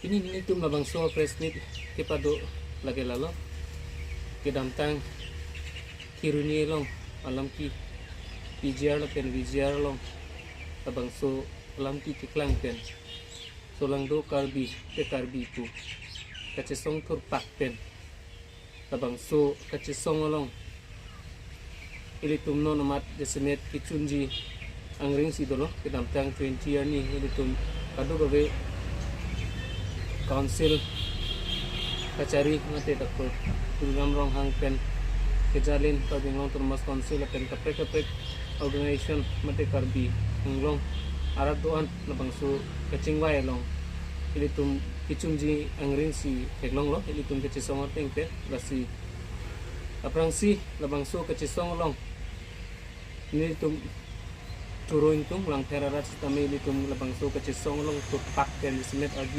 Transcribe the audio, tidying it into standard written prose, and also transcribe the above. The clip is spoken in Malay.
Ini tum labang so fresh meat kepado lagi lalo kedamtang kiruni long alam ki VGR la pen VGR long labang so alam ki kiklang pen so lang do karbi ke karbi tu kacesong tur pak pen labang so kacesong long ili tum no namat desemet kicunji angring si dolo kedamtang 20 year ni ili tum kado gawe council kacari ngate dakko tulgam rong hang pen kejalin pabinglong termas council pen kapek organization mate karbi nglong arat doan labangsu kacingwai long ilitum kicungji angring si heglong lo ilitum kecesong teng pe basi aprangsi labangsu kecesong long ilitum turuin tung lang terarat tami ilitum labangsu kecesong long tupak pen semet agi